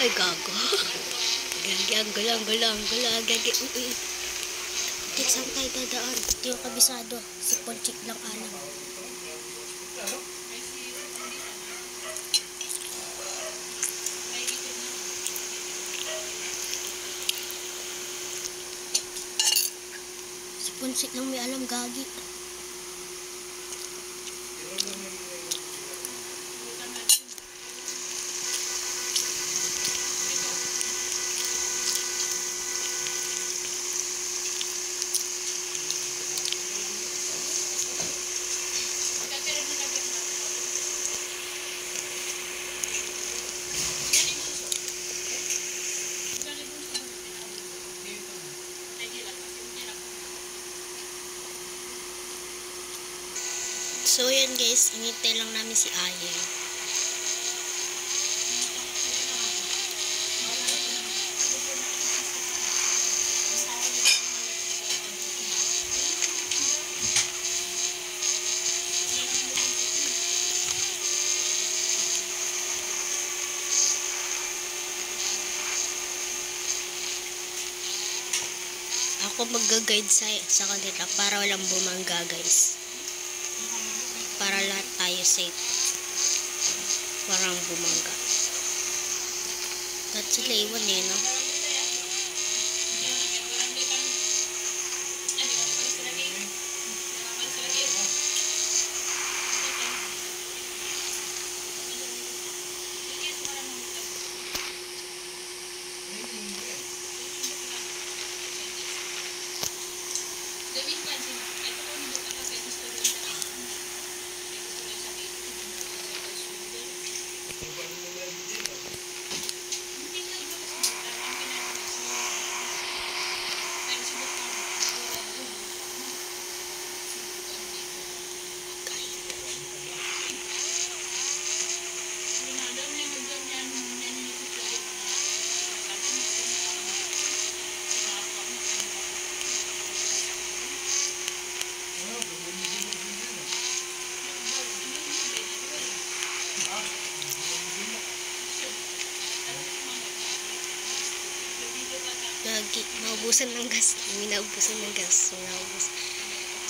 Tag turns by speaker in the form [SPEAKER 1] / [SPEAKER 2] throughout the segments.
[SPEAKER 1] Ay, gago. Gagi, ang gulang. Gagi, uy. Tik, saan tayo dadaan? Di ko kabisado. Si Ponchik lang alam. Si Ponchik lang may alam, gagi. So yan guys, inintay lang namin si Ayen. Ako mag-guide sa kanila para walang bumangga guys. Para lahat tayo safe. Parang bumangga. At sila iwan eh, no? Lagi, naubusan ng gas. May naubusan ng gas.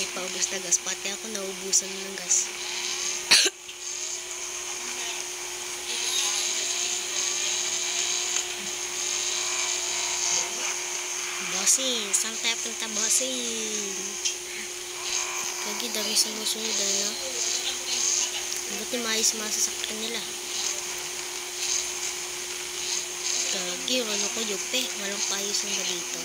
[SPEAKER 1] May paubos na gas. Pati ako naubusan ng gas. Bossing, saan tayo punta, bossing? Lagi, dami sumusunod, ano? Buti maayos masasakyan nila. Gagi, ano ko yupe, walang payos na dito.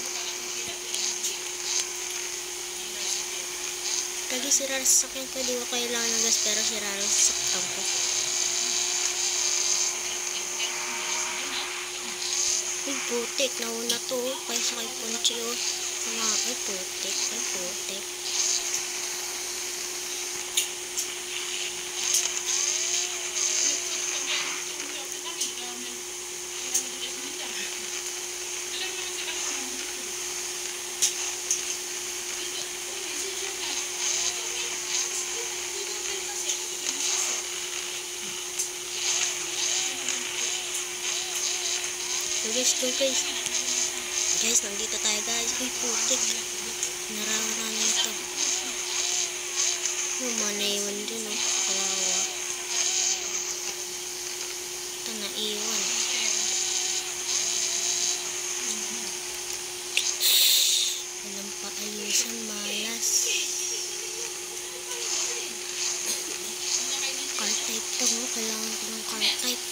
[SPEAKER 1] Gagi, sira sa sasakyan ko, di ko kailangan ng gas, pero sira sa sasakyan ko. Ay, putik, nauna to, kaya sa kay Ponchi, oh. Ay, putik. So guys, nandito tayo guys. Ay, putik. Narangan ito. Manaiwan din, oh. Kawawa. Ito, naiwan. Walang paayusan, malas. Car type to, no? Kailangan ko ng car type.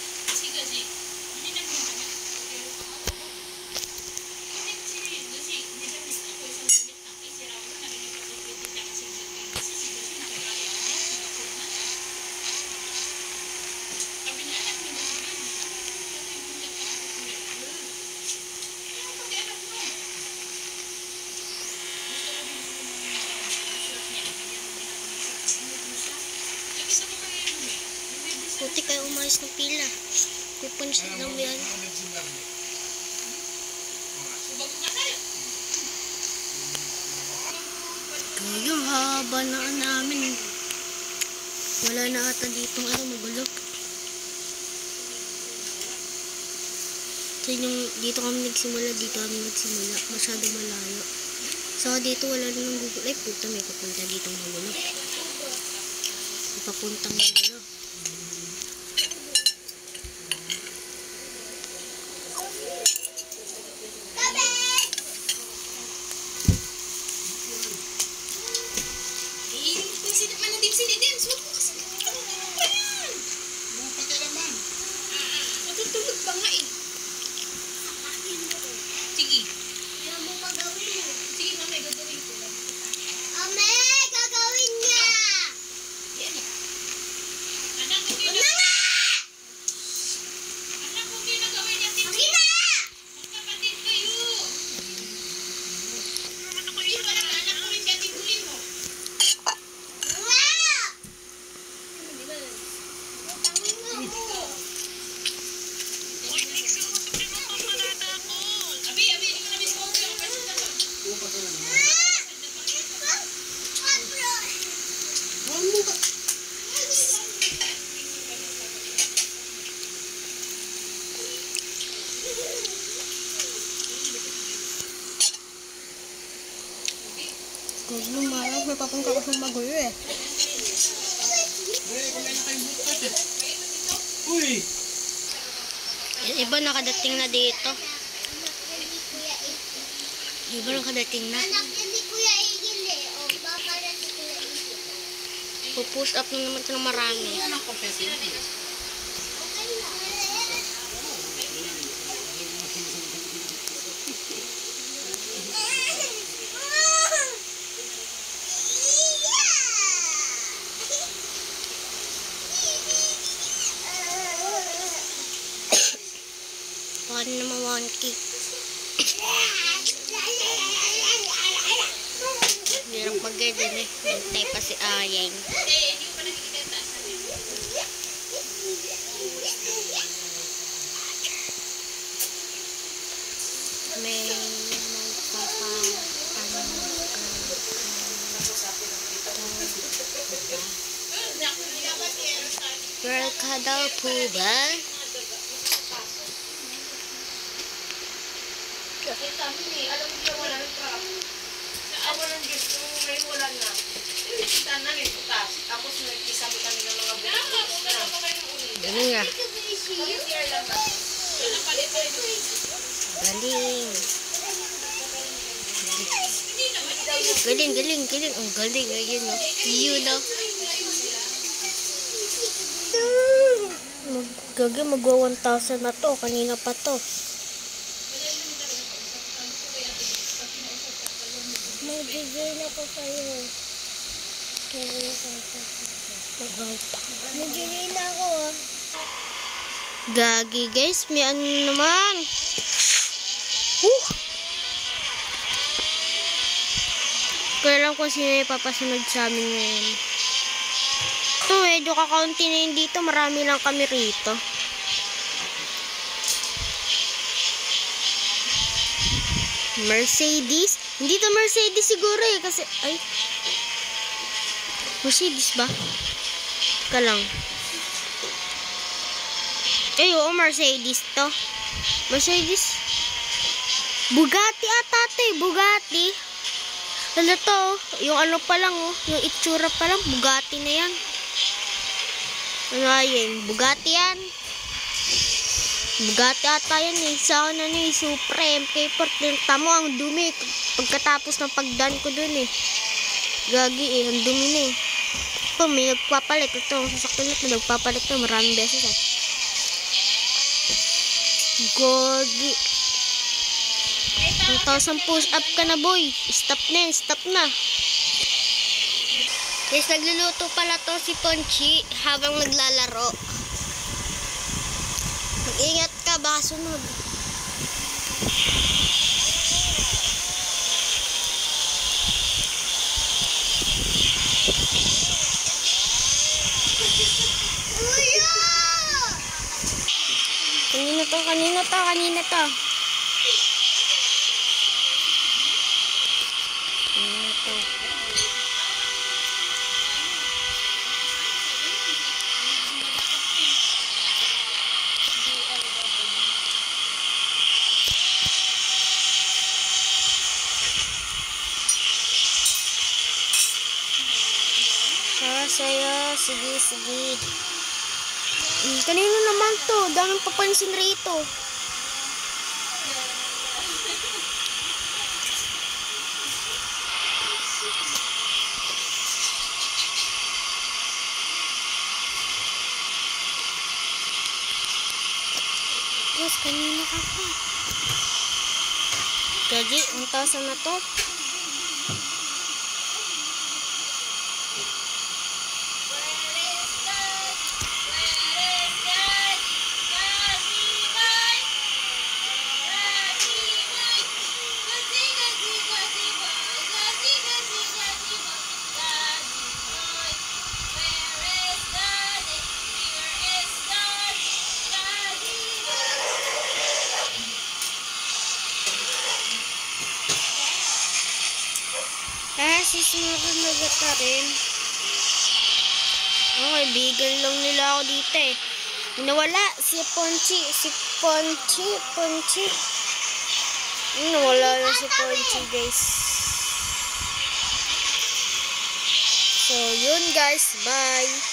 [SPEAKER 1] Puti kayo umayos ng pila. Pipunsit lang yan. Ngayong haba na namin. Wala na ata ditong magulo. So dito kami nagsimula. Masyado malayo. So dito wala nang Google. Ay puta, may papunta dito ng magulo. May papuntang magulo. Huwag lumarap, may papunta ka sa magulo eh.
[SPEAKER 2] Uy!
[SPEAKER 1] Yung iba nakadating na dito. Yung iba nakadating na.
[SPEAKER 3] Anak yan ni Kuya Igil eh. O, baka na si Kuya Igil.
[SPEAKER 1] Pupush up na naman ito ng marami.
[SPEAKER 2] Anak ko, Pepe.
[SPEAKER 1] Paano naman 1K? Hirap mag-garden eh. Hintay pa si Ayeng. May girl ka daw po ba?
[SPEAKER 4] Sabi ni, alam mo siya wala ng trap. Naawa ng Diyos ko, ngayon wala na. Kita na rin, butas. Tapos nagkisabi kami ng mga butas na.
[SPEAKER 1] Galing nga.
[SPEAKER 4] Pag-tier lang ba?
[SPEAKER 1] Galing. Galing. Ang galing. Ayun o. Yun o. Magwa 1,000 na to. Kanina pa to.
[SPEAKER 3] Magbigay na ko kayo. Magbigay na ako ah.
[SPEAKER 1] Gagi guys. May ano naman. Kaya lang kung sino yung papasunod sa amin ngayon. Ito medyo kakaunti na yun dito. Marami lang kami rito. Mercedes. Hindi to Mercedes siguro eh. Kasi, ay. Mercedes ba? Teka lang. Ay, oo, Mercedes to. Mercedes. Bugatti ata to eh. Bugatti. Ano to? Yung ano pa lang oh. Yung itsura pa lang. Bugatti na yan. Ano yan? Bugatti yan. Bugatti ata yan eh. Sa ano na eh. Supreme. K-port. Tamo ang dumi. Pagkatapos ng pagdan ko dun eh. Gagi eh. Ang dumi na eh. Ito may nagpapalit. Ito ang sasakyan na nagpapalit na. Maraming beses ah. Gagi. 1,000 push up ka na boy. Stop na yan. Stop na. Guys, nagluluto pala to si Ponchi habang naglalaro. Mag-ingat ka, baka sunod. Kanina to. Saya. Sige, sige. Kanino naman to? Daming papansin rito. Yes, kanino ka pa? Gaji, 1,000 na to. Sis, maranaga ka rin. Okay, bigan lang nila ako dito eh. Nawala si Ponchi. Nawala na si Ponchi, guys. So, yun guys. Bye.